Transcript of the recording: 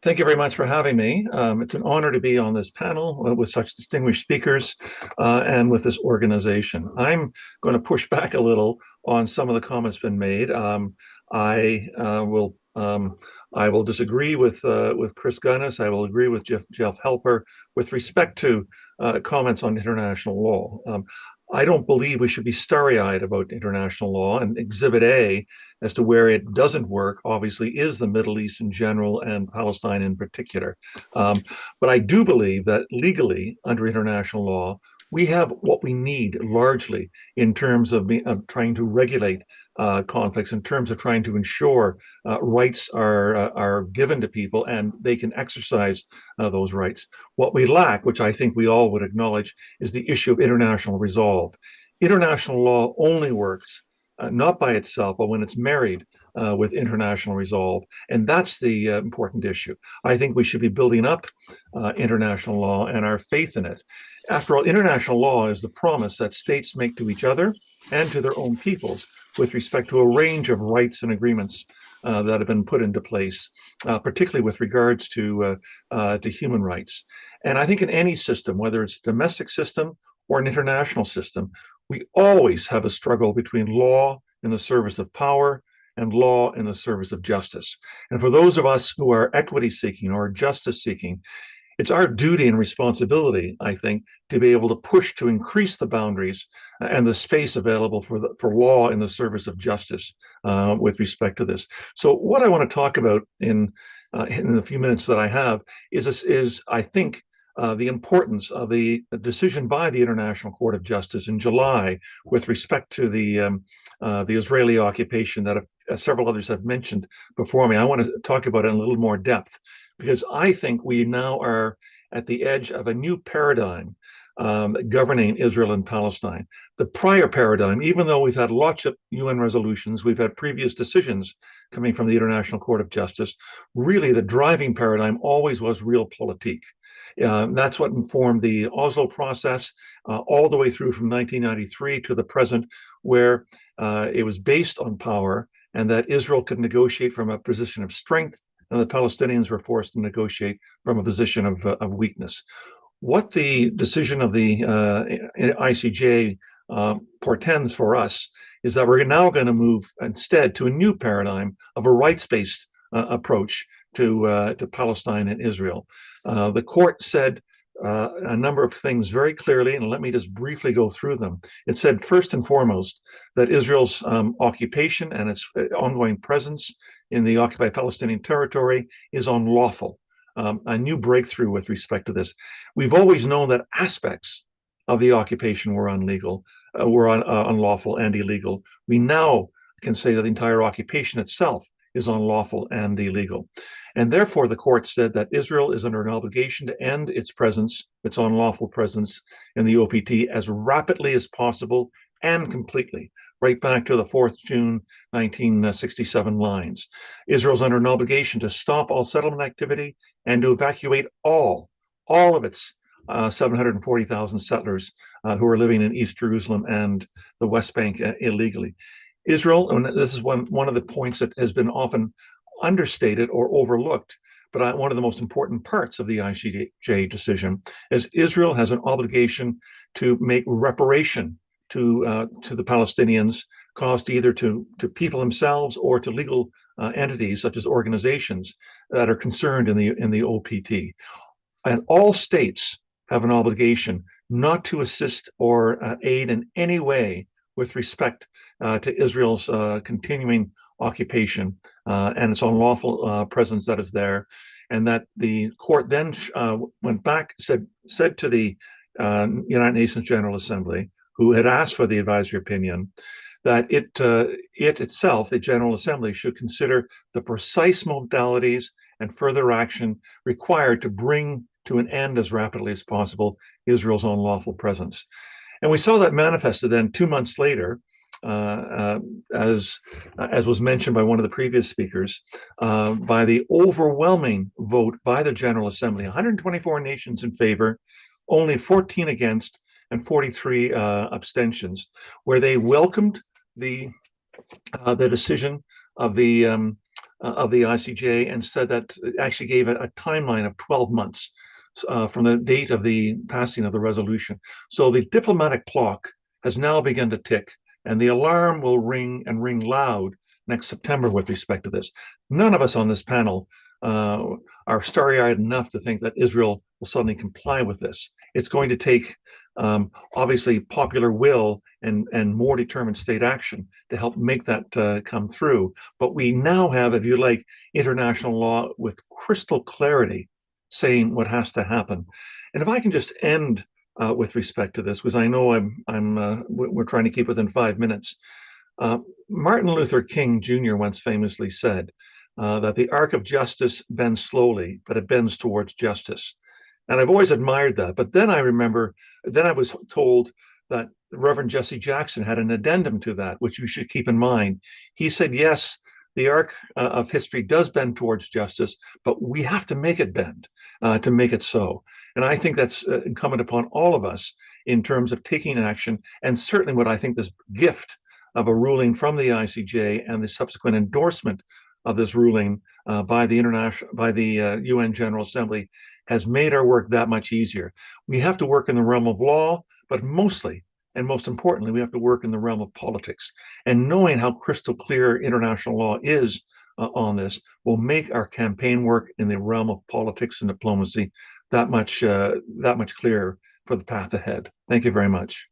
Thank you very much for having me. It's an honor to be on this panel with such distinguished speakers and with this organization. I'm going to push back a little on some of the comments been made. I will I will disagree with Chris Gunness. I will agree with Jeff Helper with respect to comments on international law. I don't believe we should be starry-eyed about international law, and Exhibit A as to where it doesn't work, obviously, is the Middle East in general and Palestine in particular. But I do believe that legally, under international law, we have what we need largely in terms of trying to regulate conflicts, in terms of trying to ensure rights are given to people and they can exercise those rights. What we lack, which I think we all would acknowledge, is the issue of international resolve. International law only works not by itself, but when it's married with international resolve. And that's the important issue. I think we should be building up international law and our faith in it. After all, international law is the promise that states make to each other and to their own peoples with respect to a range of rights and agreements that have been put into place, particularly with regards to human rights. And I think in any system, whether it's a domestic system or an international system, we always have a struggle between law in the service of power and law in the service of justice. And for those of us who are equity seeking or justice seeking, it's our duty and responsibility, I think, to be able to push to increase the boundaries and the space available for law in the service of justice with respect to this. So what I want to talk about in the few minutes that I have is I think, the importance of the decision by the International Court of Justice in July with respect to the Israeli occupation that several others have mentioned before me. I want to talk about it in a little more depth because I think we now are at the edge of a new paradigm governing Israel and Palestine. The prior paradigm, even though we've had lots of UN resolutions, we've had previous decisions coming from the International Court of Justice, really the driving paradigm always was realpolitik. That's what informed the Oslo process all the way through from 1993 to the present, where it was based on power and that Israel could negotiate from a position of strength and the Palestinians were forced to negotiate from a position of weakness. What the decision of the ICJ portends for us is that we're now going to move instead to a new paradigm of a rights-based approach to Palestine and Israel. The court said a number of things very clearly, and let me just briefly go through them. It said, first and foremost, that Israel's occupation and its ongoing presence in the occupied Palestinian territory is unlawful. A new breakthrough with respect to this. We've always known that aspects of the occupation were unlawful and illegal. We now can say that the entire occupation itself is unlawful and illegal. And therefore, the court said that Israel is under an obligation to end its presence, its unlawful presence in the OPT as rapidly as possible and completely, right back to the 4th June 1967 lines. Israel's under an obligation to stop all settlement activity and to evacuate all of its 740,000 settlers who are living in East Jerusalem and the West Bank illegally. Israel, and this is one of the points that has been often understated or overlooked, but one of the most important parts of the ICJ decision is Israel has an obligation to make reparation to the Palestinians caused either to people themselves or to legal entities such as organizations that are concerned in the OPT. And all states have an obligation not to assist or aid in any way with respect to Israel's continuing occupation and its unlawful presence that is there, and that the court then went back, said to the United Nations General Assembly, who had asked for the advisory opinion, that it itself, the General Assembly, should consider the precise modalities and further action required to bring to an end as rapidly as possible Israel's unlawful presence. And we saw that manifested then 2 months later, as was mentioned by one of the previous speakers, by the overwhelming vote by the General Assembly, 124 nations in favor, only 14 against, and 43 abstentions, where they welcomed the decision of the of the ICJ and said that it actually gave a timeline of 12 months from the date of the passing of the resolution. So the diplomatic clock has now begun to tick, and the alarm will ring and ring loud next September with respect to this. None of us on this panel are starry-eyed enough to think that Israel will suddenly comply with this. It's going to take obviously popular will and more determined state action to help make that come through. But we now have, if you like, international law with crystal clarity saying what has to happen. And if I can just end with respect to this, because I know we're trying to keep within 5 minutes. Uh, Martin Luther King Jr. once famously said that the arc of justice bends slowly, but it bends towards justice. And I've always admired that. But then I remember, then I was told that Reverend Jesse Jackson had an addendum to that, which you should keep in mind. He said, yes, the arc of history does bend towards justice, but we have to make it bend to make it so. And I think that's incumbent upon all of us in terms of taking action. And certainly what I think this gift of a ruling from the ICJ and the subsequent endorsement of this ruling by the UN General Assembly has made our work that much easier. We have to work in the realm of law, but mostly and most importantly, we have to work in the realm of politics. And knowing how crystal clear international law is on this will make our campaign work in the realm of politics and diplomacy that much clearer for the path ahead. Thank you very much.